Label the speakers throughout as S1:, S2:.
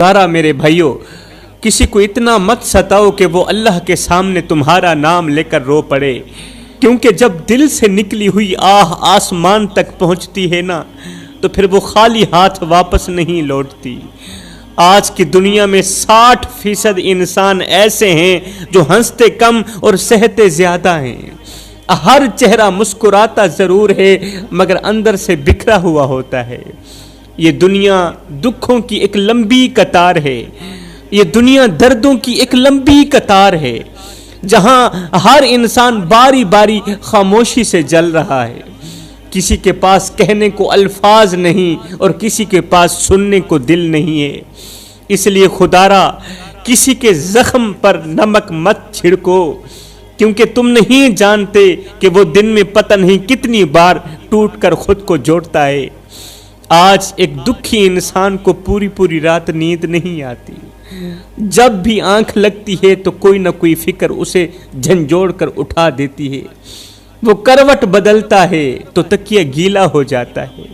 S1: तारा मेरे भाइयों, किसी को इतना मत सताओ कि वो अल्लाह के सामने तुम्हारा नाम लेकर रो पड़े, क्योंकि जब दिल से निकली हुई आह आसमान तक पहुंचती है ना, तो फिर वो खाली हाथ वापस नहीं लौटती। आज की दुनिया में 60% इंसान ऐसे हैं जो हंसते कम और सहते ज्यादा हैं। हर चेहरा मुस्कुराता जरूर है मगर अंदर से बिखरा हुआ होता है। ये दुनिया दुखों की एक लंबी कतार है, ये दुनिया दर्दों की एक लंबी कतार है, जहां हर इंसान बारी बारी खामोशी से जल रहा है। किसी के पास कहने को अल्फाज नहीं और किसी के पास सुनने को दिल नहीं है। इसलिए खुदारा किसी के जख्म पर नमक मत छिड़को, क्योंकि तुम नहीं जानते कि वो दिन में पता नहीं कितनी बार टूट कर खुद को जोड़ता है। आज एक दुखी इंसान को पूरी पूरी रात नींद नहीं आती। जब भी आंख लगती है तो कोई ना कोई फिक्र उसे झंझोड़ कर उठा देती है। वो करवट बदलता है तो तकिया गीला हो जाता है।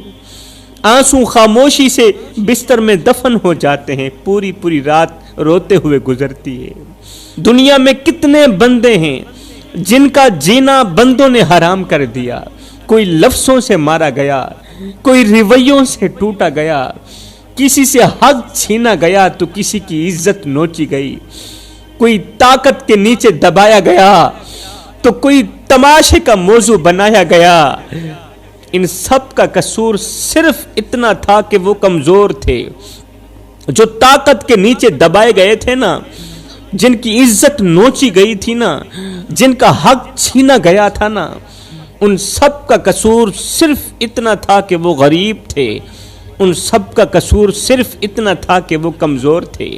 S1: आंसू खामोशी से बिस्तर में दफन हो जाते हैं। पूरी पूरी रात रोते हुए गुजरती है। दुनिया में कितने बंदे हैं जिनका जीना बंदों ने हराम कर दिया। कोई लफ्जों से मारा गया, कोई रवैयों से टूटा गया, किसी से हक छीना गया तो किसी की इज्जत नोची गई, कोई ताकत के नीचे दबाया गया तो कोई तमाशे का मौजू बनाया गया। इन सब का कसूर सिर्फ इतना था कि वो कमजोर थे। जो ताकत के नीचे दबाए गए थे ना, जिनकी इज्जत नोची गई थी ना, जिनका हक छीना गया था ना, उन सब का कसूर सिर्फ इतना था कि वो गरीब थे। उन सब का कसूर सिर्फ इतना था कि वो कमजोर थे।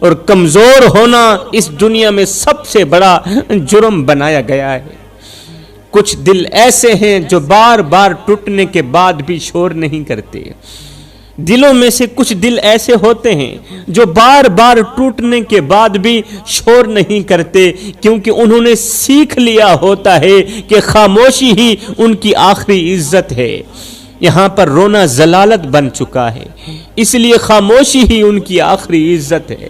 S1: और कमजोर होना इस दुनिया में सबसे बड़ा जुर्म बनाया गया है। कुछ दिल ऐसे हैं जो बार बार टूटने के बाद भी शोर नहीं करते। दिलों में से कुछ दिल ऐसे होते हैं जो बार बार टूटने के बाद भी शोर नहीं करते, क्योंकि उन्होंने सीख लिया होता है कि खामोशी ही उनकी आखिरी इज्जत है। यहाँ पर रोना जलालत बन चुका है, इसलिए खामोशी ही उनकी आखिरी इज्जत है।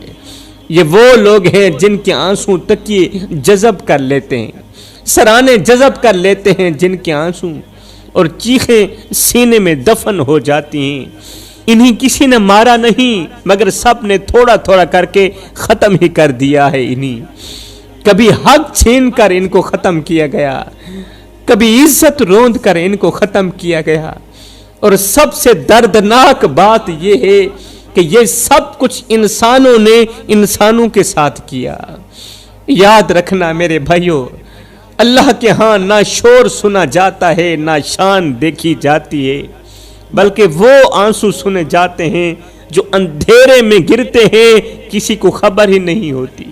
S1: ये वो लोग हैं जिनके आंसू तकिए जज़ब कर लेते हैं, सराने जज़ब कर लेते हैं, जिनके आंसू और चीखें सीने में दफन हो जाती हैं। इन्हीं किसी ने मारा नहीं, मगर सब ने थोड़ा थोड़ा करके खत्म ही कर दिया है। इन्हीं कभी हक छीन कर इनको खत्म किया गया, कभी इज्जत रोंद कर इनको खत्म किया गया। और सबसे दर्दनाक बात यह है कि ये सब कुछ इंसानों ने इंसानों के साथ किया। याद रखना मेरे भाइयों, अल्लाह के यहाँ ना शोर सुना जाता है, ना शान देखी जाती है, बल्कि वो आंसू सुने जाते हैं जो अंधेरे में गिरते हैं, किसी को खबर ही नहीं होती।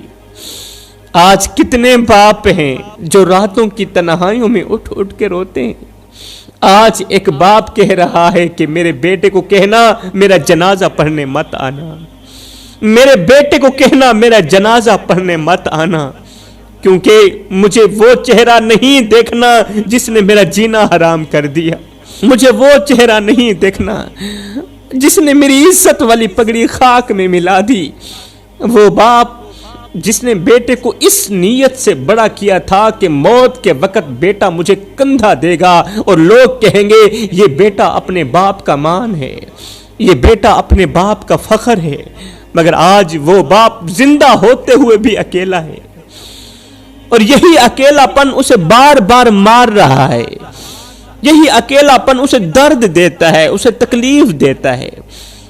S1: आज कितने बाप हैं जो रातों की तन्हाइयों में उठ उठ के रोते हैं। आज एक बाप कह रहा है कि मेरे बेटे को कहना मेरा जनाजा पढ़ने मत आना, मेरे बेटे को कहना मेरा जनाजा पढ़ने मत आना, क्योंकि मुझे वो चेहरा नहीं देखना जिसने मेरा जीना हराम कर दिया। मुझे वो चेहरा नहीं देखना जिसने मेरी इज्जत वाली पगड़ी खाक में मिला दी। वो बाप जिसने बेटे को इस नीयत से बड़ा किया था कि मौत के वक्त बेटा मुझे कंधा देगा और लोग कहेंगे ये बेटा अपने बाप का मान है, ये बेटा अपने बाप का फख्र है, मगर आज वो बाप जिंदा होते हुए भी अकेला है। और यही अकेलापन उसे बार बार मार रहा है, यही अकेलापन उसे दर्द देता है, उसे तकलीफ देता है।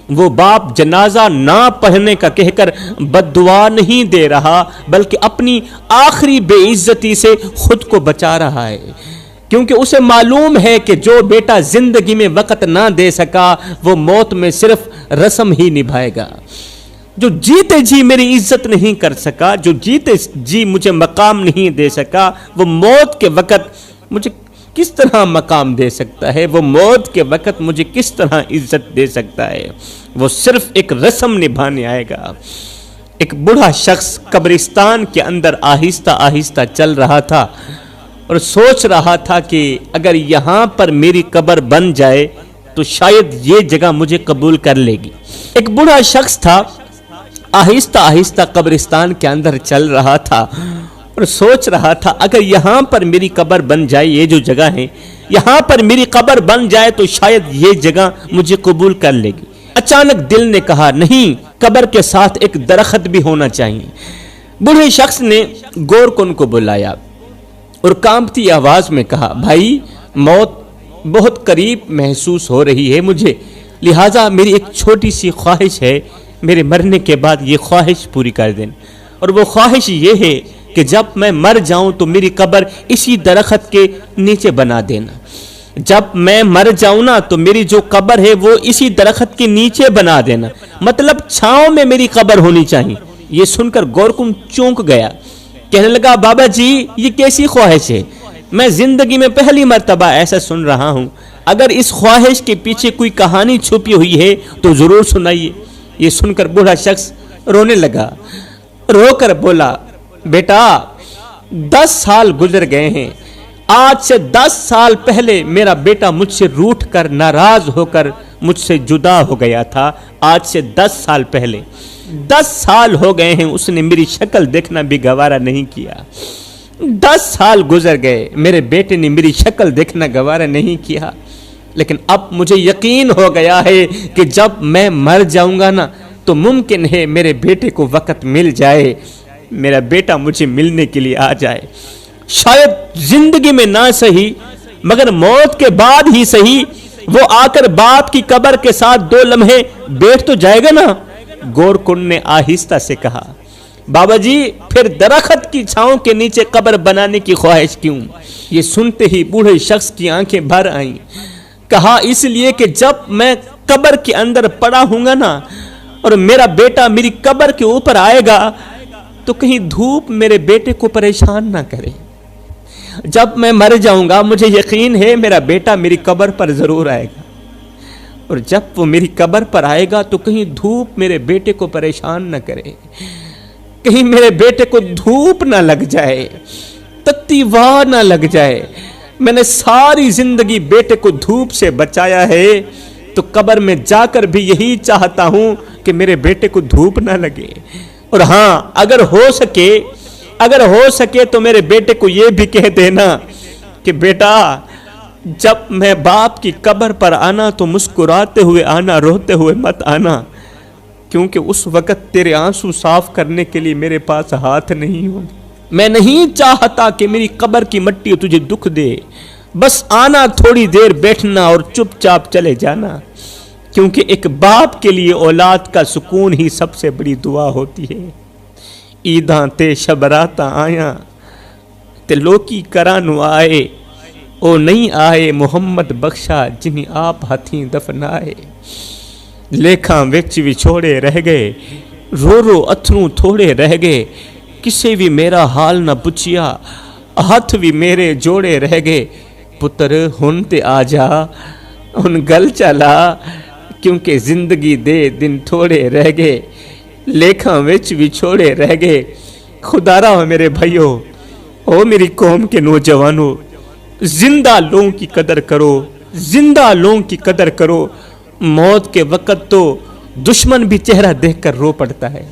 S1: वो बाप जनाजा ना पढ़ने का कहकर बद्दुआ नहीं दे रहा, बल्कि अपनी आखिरी बेइज्जती से खुद को बचा रहा है, क्योंकि उसे मालूम है कि जो बेटा जिंदगी में वक्त ना दे सका वो मौत में सिर्फ रस्म ही निभाएगा। जो जीते जी मेरी इज्जत नहीं कर सका, जो जीते जी मुझे मकाम नहीं दे सका, वो मौत के वक्त मुझे किस तरह मकाम दे सकता है, वो मौत के वक्त मुझे किस तरह इज्जत दे सकता है। वो सिर्फ एक रस्म निभाने आएगा। एक बूढ़ा शख्स कब्रिस्तान के अंदर आहिस्ता आहिस्ता चल रहा था और सोच रहा था कि अगर यहाँ पर मेरी कब्र बन जाए तो शायद ये जगह मुझे कबूल कर लेगी। एक बूढ़ा शख्स था, آہستہ آہستہ قبرستان کے اندر چل رہا تھا اور سوچ رہا تھا اگر یہاں پر میری قبر بن جائے، یہ جو جگہ ہے یہاں پر میری قبر بن جائے تو شاید یہ جگہ مجھے قبول کر لے گی۔ اچانک دل نے کہا نہیں، قبر کے ساتھ ایک درخت بھی ہونا چاہیے۔ بوڑھے شخص نے گور کن کو بلایا اور کانپتی آواز میں کہا بھائی، موت بہت قریب محسوس ہو رہی ہے مجھے، لہٰذا میری ایک چھوٹی سی خواہش ہے، میرے مرنے کے بعد یہ خواہش پوری کر دیں، اور وہ خواہش یہ ہے کہ جب میں مر جاؤں تو میری قبر اسی درخت کے نیچے بنا دینا۔ جب میں مر جاؤں نا تو میری جو قبر ہے وہ اسی درخت کے نیچے بنا دینا، مطلب چھاؤں میں میری قبر ہونی چاہیے۔ یہ سن کر گورکن چونک گیا، کہنے لگا بابا جی یہ کیسی خواہش ہے؟ میں زندگی میں پہلی مرتبہ ایسا سن رہا ہوں، اگر اس خواہش کے پیچھے کوئی کہانی چھپی ہوئی ہے تو ضرور سنائیے۔ یہ سن کر بوڑھا شخص رونے لگا، رو کر بولا بیٹا 10 سال گزر گئے ہیں، آج سے 10 سال پہلے میرا بیٹا مجھ سے روٹھ کر ناراض ہو کر مجھ سے جدا ہو گیا تھا۔ آج سے 10 سال پہلے 10 سال ہو گئے ہیں، اس نے میری شکل دیکھنا بھی گوارا نہیں کیا۔ 10 سال گزر گئے، میرے بیٹے نے میری شکل دیکھنا گوارا نہیں کیا، لیکن اب مجھے یقین ہو گیا ہے کہ جب میں مر جاؤں گا نا تو ممکن ہے میرے بیٹے کو وقت مل جائے، میرا بیٹا مجھے ملنے کے لیے آ جائے، شاید زندگی میں نہ صحیح مگر موت کے بعد ہی صحیح وہ آ کر باپ کی قبر کے ساتھ 2 لمحے بیٹھ تو جائے گا نا۔ گورکن نے آہستہ سے کہا بابا جی پھر درخت کی چھاؤں کے نیچے قبر بنانے کی خواہش کیوں؟ یہ سنتے ہی بوڑھے شخص کی آنکھیں بھر آئیں، کہا اس لیے کہ جب میں قبر کے اندر پڑا ہوں گا نا اور میرا بیٹا میری قبر کے اوپر آئے گا تو کہیں دھوپ میرے بیٹے کو پریشان نہ کرے۔ جب میں مر جاؤں گا مجھے یقین ہے میرا بیٹا میری قبر پر ضرور آئے گا، اور جب وہ میری قبر پر آئے گا تو کہیں دھوپ میرے بیٹے کو پریشان نہ کرے، کہیں میرے بیٹے کو دھوپ نہ لگ جائے، تتی واہ نہ لگ جائے۔ میں نے ساری زندگی بیٹے کو دھوپ سے بچایا ہے تو قبر میں جا کر بھی یہی چاہتا ہوں کہ میرے بیٹے کو دھوپ نہ لگے، اور ہاں اگر ہو سکے تو میرے بیٹے کو یہ بھی کہہ دینا کہ بیٹا جب میں باپ کی قبر پر آنا تو مسکراتے ہوئے آنا، روتے ہوئے مت آنا، کیونکہ اس وقت تیرے آنسو صاف کرنے کے لیے میرے پاس ہاتھ نہیں ہوں۔ میں نہیں چاہتا کہ میری قبر کی مٹی تجھے دکھ دے، بس آنا، تھوڑی دیر بیٹھنا اور چپ چاپ چلے جانا، کیونکہ ایک باپ کے لیے اولاد کا سکون ہی سب سے بڑی دعا ہوتی ہے۔ عیداں تے شبراتاں آیاں تے لوکی کرانو آئے، او نہیں آئے محمد بخشا جنہیں آپ ہتھیں دفنائے۔ لیکھاں وچ وچھوڑے رہ گئے، رو رو اتھروں تھوڑے رہ گئے، کسے بھی میرا حال نہ پوچھیا، ہاتھ بھی میرے جوڑے رہ گئے۔ پتر ہن تے آ جا، ہن گل چلا، کیونکہ زندگی دے دن تھوڑے رہ گئے، لیکھاں وچ وچھوڑے رہ گئے۔ خدا را میرے بھائیو، او میری قوم کے نوجوانوں، زندہ لوگوں کی قدر کرو، زندہ لوگوں کی قدر کرو۔ موت کے وقت تو دشمن بھی چہرہ دیکھ کر رو پڑتا ہے۔